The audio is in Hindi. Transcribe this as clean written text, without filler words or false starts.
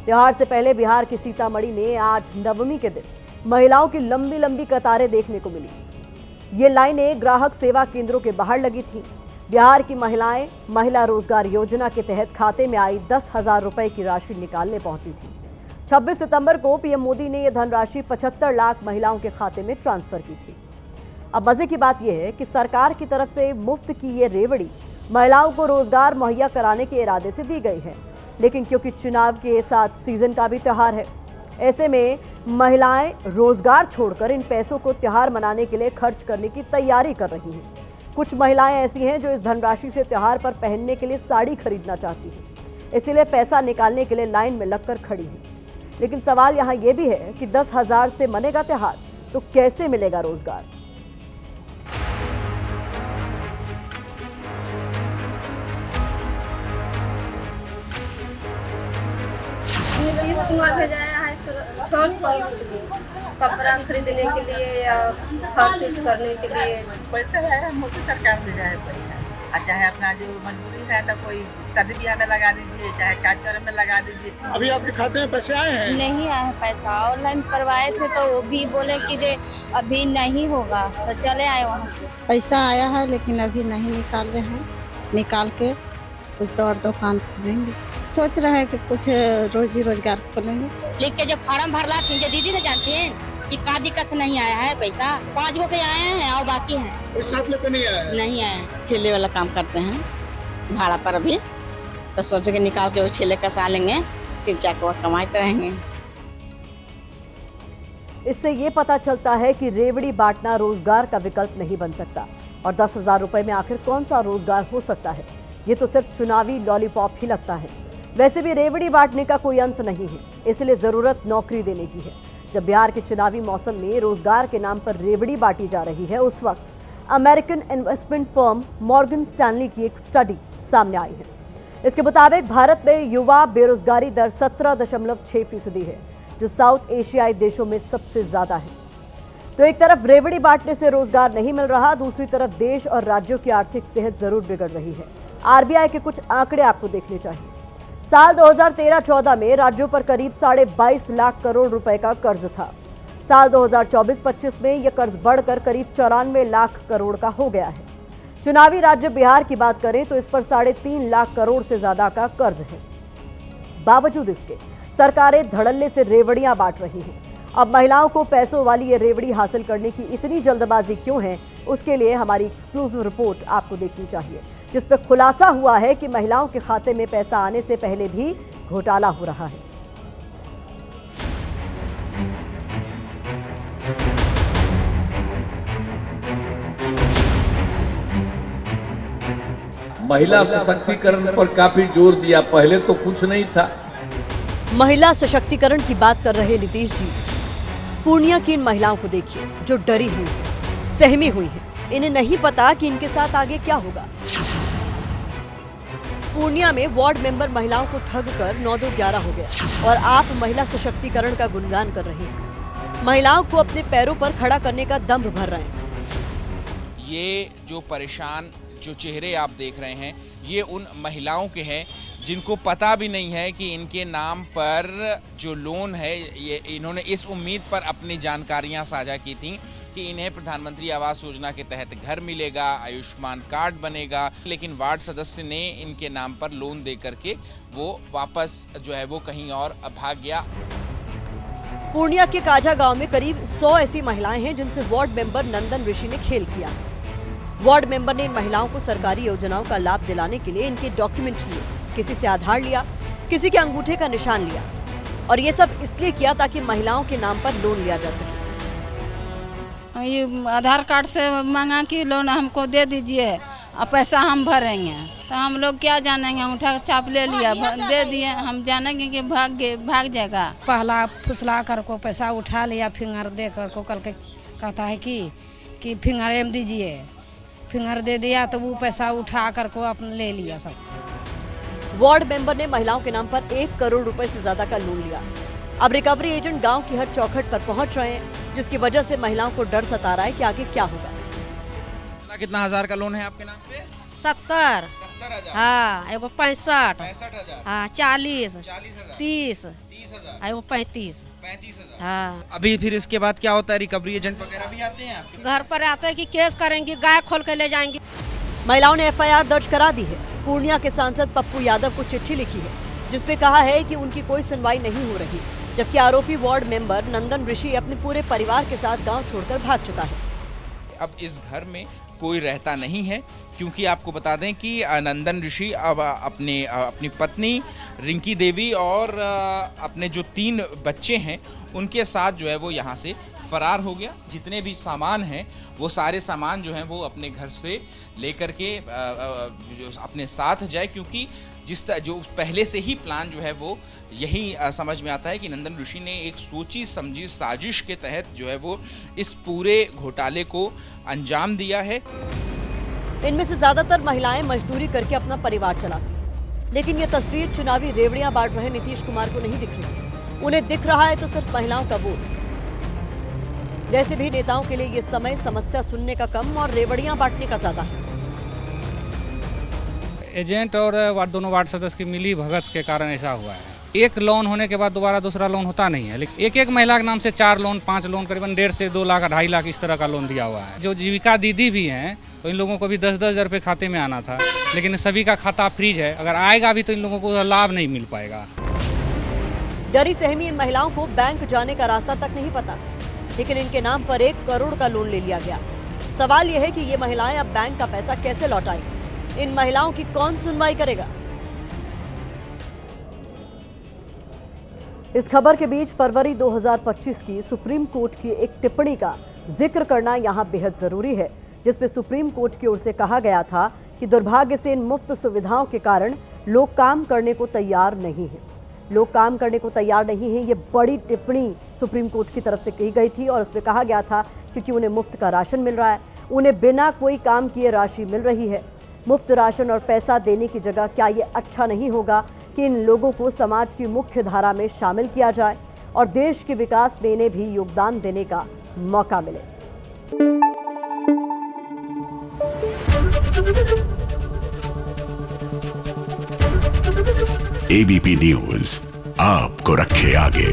त्योहार से पहले बिहार के सीतामढ़ी में आज नवमी के दिन महिलाओं की लंबी लंबी कतारें देखने को मिली। ये लाइनें ग्राहक सेवा केंद्रों के बाहर लगी थी। बिहार की महिलाएं महिला रोजगार योजना के तहत खाते में आई 10,000 रुपए की राशि निकालने पहुंची थी। 26 सितंबर को पीएम मोदी ने यह धनराशि 75 लाख महिलाओं के खाते में ट्रांसफर की थी। अब मजे की बात यह है कि सरकार की तरफ से मुफ्त की ये रेवड़ी महिलाओं को रोजगार मुहैया कराने के इरादे से दी गई है, लेकिन क्योंकि चुनाव के साथ सीजन का भी त्योहार है, ऐसे में महिलाएं रोजगार छोड़कर इन पैसों को त्योहार मनाने के लिए खर्च करने की तैयारी कर रही हैं। कुछ महिलाएं ऐसी हैं जो इस धनराशि से त्योहार पर पहनने के लिए साड़ी खरीदना चाहती हैं, इसीलिए पैसा निकालने के लिए लाइन में लगकर खड़ी हैं। लेकिन सवाल यहाँ ये भी है कि 10,000 से मनेगा त्योहार तो कैसे मिलेगा रोजगार। नीतीश कुमार भेजाया है छठ पर्व के लिए, कपड़ा खरीदने के लिए या हर चीज करने के लिए पैसा है। मोदी सरकार दे रहा है पैसा, और चाहे अपना जो मजबूरी है तो कोई शादी ब्याह में लगा दीजिए, चाहे कार्यक्रम में लगा दीजिए। अभी आपके खाते में पैसे आए हैं? नहीं आया पैसा। ऑनलाइन करवाए थे तो वो भी बोले कि जे अभी नहीं होगा, तो चले आए वहाँ से। पैसा आया है लेकिन अभी नहीं निकाल रहे हैं। निकाल के कुछ और दुकान खोलेंगे। सोच रहे हैं कि कुछ रोजी रोजगार खोलेंगे। लिख के जब फार्म भरला थी दीदी ने जानती हैं कि का दिक्कत से नहीं आया है पैसा। 5 गो के आए हैं और बाकी हैं। पैसा आप लोग को नहीं आया है? नहीं आया। ठेले वाला काम करते हैं भाड़ा पर अभी, तो सोचे कि निकाल के वो ठेले कसा लेंगे, 3-4 को कमाई करेंगे। इससे ये पता चलता है कि रेवड़ी बांटना रोजगार का विकल्प नहीं बन सकता। और 10,000 रुपए में आखिर कौन सा रोजगार हो सकता है? ये तो सिर्फ चुनावी लॉलीपॉप ही लगता है। वैसे भी रेवड़ी बांटने का कोई अंत नहीं है, इसलिए जरूरत नौकरी देने की है। जब बिहार के चुनावी मौसम में रोजगार के नाम पर रेवड़ी बांटी जा रही है, उस वक्त American investment firm Morgan Stanley की एक स्टडी सामने आई है। इसके मुताबिक भारत में युवा बेरोजगारी दर 17.6% है, जो साउथ एशियाई देशों में सबसे ज्यादा है। तो एक तरफ रेवड़ी बांटने से रोजगार नहीं मिल रहा, दूसरी तरफ देश और राज्यों की आर्थिक सेहत जरूर बिगड़ रही है। आरबीआई के कुछ आंकड़े आपको देखने चाहिए। साल 2013-14 में राज्यों पर करीब 22.5 लाख करोड़ रुपए का कर्ज था। साल 2024-25 में यह कर्ज बढ़कर करीब 94 लाख करोड़ का हो गया है। चुनावी राज्य बिहार की बात करें तो इस पर 3.5 लाख करोड़ से ज्यादा का कर्ज है। बावजूद इसके सरकारें धड़ल्ले से रेवड़ियां बांट रही हैं। अब महिलाओं को पैसों वाली ये रेवड़ी हासिल करने की इतनी जल्दबाजी क्यों है, उसके लिए हमारी एक्सक्लूसिव रिपोर्ट आपको देखनी चाहिए, जिस पर खुलासा हुआ है कि महिलाओं के खाते में पैसा आने से पहले भी घोटाला हो रहा है। महिला सशक्तिकरण पर काफी जोर दिया, पहले तो कुछ नहीं था। महिला सशक्तिकरण की बात कर रहे नीतीश जी, पूर्णिया की इन महिलाओं को देखिए जो डरी हुई है, सहमी हुई है। इन्हें नहीं पता कि इनके साथ आगे क्या होगा। पूर्णिया में वार्ड मेंबर महिलाओं को ठग कर 9-2-11 हो गया और आप महिला सशक्तिकरण का गुणगान कर रहे हैं। महिलाओं को अपने पैरों पर खड़ा करने का दम्भ भर रहे हैं। ये जो परेशान जो चेहरे आप देख रहे हैं, ये उन महिलाओं के हैं जिनको पता भी नहीं है कि इनके नाम पर जो लोन है, ये इन्होंने इस उम्मीद पर अपनी जानकारियां साझा की थी कि इन्हें प्रधानमंत्री आवास योजना के तहत घर मिलेगा, आयुष्मान कार्ड बनेगा, लेकिन वार्ड सदस्य ने इनके नाम पर लोन दे करके वो वापस जो है वो कहीं और भाग गया। पूर्णिया के काजा गांव में करीब 100 ऐसी महिलाएं हैं जिनसे वार्ड मेंबर नंदन ऋषि ने खेल किया। वार्ड मेंबर ने इन महिलाओं को सरकारी योजनाओं का लाभ दिलाने के लिए इनके डॉक्यूमेंट लिए, किसी से आधार लिया, किसी के अंगूठे का निशान लिया, और ये सब इसलिए किया ताकि महिलाओं के नाम पर लोन लिया जा सके। ये आधार कार्ड से मांगा कि लोन हमको दे दीजिए और पैसा हम भरेंगे, तो हम लोग क्या जानेंगे, अंगूठा छाप ले लिया, दे दिए, हम जानेंगे कि भाग जाएगा। पहला फुसला कर को पैसा उठा लिया, फिंगर दे कर को कल के कहता है कि फिंगर एम दीजिए, फिंगर दे दिया तो वो पैसा उठा कर को अपने ले लिया सब। वार्ड मेंबर ने महिलाओं के नाम पर 1 करोड़ रुपए से ज्यादा का लोन लिया। अब रिकवरी एजेंट गांव की हर चौखट पर पहुंच रहे हैं, जिसकी वजह से महिलाओं को डर सता रहा है कि आगे क्या होगा। कितना हजार का लोन है आपके नाम पे? 70 हाँ, 65 हाँ, 40 30 30,000। है वो 35। 35,000। हाँ। अभी फिर इसके बाद क्या होता है? रिकवरी एजेंट वगैरह भी आते हैं आपके? घर पर आते हैं कि केस करेंगे, गाय खोल के ले जाएंगे। महिलाओं ने एफआईआर दर्ज करा दी है। पूर्णिया के सांसद पप्पू यादव को चिट्ठी लिखी है जिसपे कहा है कि उनकी कोई सुनवाई नहीं हो रही, जबकि आरोपी वार्ड मेंबर नंदन ऋषि अपने पूरे परिवार के साथ गांव छोड़कर भाग चुका है। अब इस घर में कोई रहता नहीं है, क्योंकि आपको बता दें कि नंदन ऋषि अब अपनी पत्नी रिंकी देवी और अपने जो 3 बच्चे हैं उनके साथ जो है वो यहाँ से फरार हो गया। जितने भी सामान हैं वो सारे सामान जो हैं वो अपने घर से लेकर के जो अपने साथ जाए, क्योंकि जो पहले से ही प्लान जो है वो यही समझ में आता है कि नंदन ऋषि ने एक सोची समझी साजिश के तहत जो है वो इस पूरे घोटाले को अंजाम दिया है। इनमें से ज्यादातर महिलाएं मजदूरी करके अपना परिवार चलाती हैं, लेकिन ये तस्वीर चुनावी रेवड़ियां बांट रहे नीतीश कुमार को नहीं दिख रही। उन्हें दिख रहा है तो सिर्फ महिलाओं का वोट। जैसे भी नेताओं के लिए ये समय समस्या सुनने का कम और रेवड़ियां बांटने का ज्यादा है। एजेंट और दोनों वार्ड सदस्य की मिली भगत के कारण ऐसा हुआ है। एक लोन होने के बाद दोबारा दूसरा लोन होता नहीं है, लेकिन एक महिला के नाम से 4 लोन 5 लोन करीबन 1.5 से 2 लाख 2.5 लाख इस तरह का लोन दिया हुआ है। जो जीविका दीदी भी हैं तो इन लोगों को भी 10-10 हज़ार रुपये खाते में आना था, लेकिन सभी का खाता फ्रीज है। अगर आएगा भी तो इन लोगों को लाभ नहीं मिल पाएगा। डरी सहमी इन महिलाओं को बैंक जाने का रास्ता तक नहीं पता, लेकिन इनके नाम पर 1 करोड़ का लोन ले लिया गया। सवाल यह है कि ये महिलाएं अब बैंक का पैसा कैसे लौटाएंगी? इन महिलाओं की कौन सुनवाई करेगा? इस खबर के बीच फरवरी 2025 की सुप्रीम कोर्ट की एक टिप्पणी का जिक्र करना यहां बेहद जरूरी है, जिसमें सुप्रीम कोर्ट की ओर से कहा गया था कि दुर्भाग्य से इन मुफ्त सुविधाओं के कारण लोग काम करने को तैयार नहीं हैं। लोग काम करने को तैयार नहीं हैं, ये बड़ी टिप्पणी सुप्रीम कोर्ट की तरफ से कही गई थी और उसमें कहा गया था क्योंकि उन्हें मुफ्त का राशन मिल रहा है, उन्हें बिना कोई काम किए राशि मिल रही है। मुफ्त राशन और पैसा देने की जगह क्या ये अच्छा नहीं होगा कि इन लोगों को समाज की मुख्य धारा में शामिल किया जाए और देश के विकास में इन्हें भी योगदान देने का मौका मिले। एबीपी न्यूज आपको रखे आगे।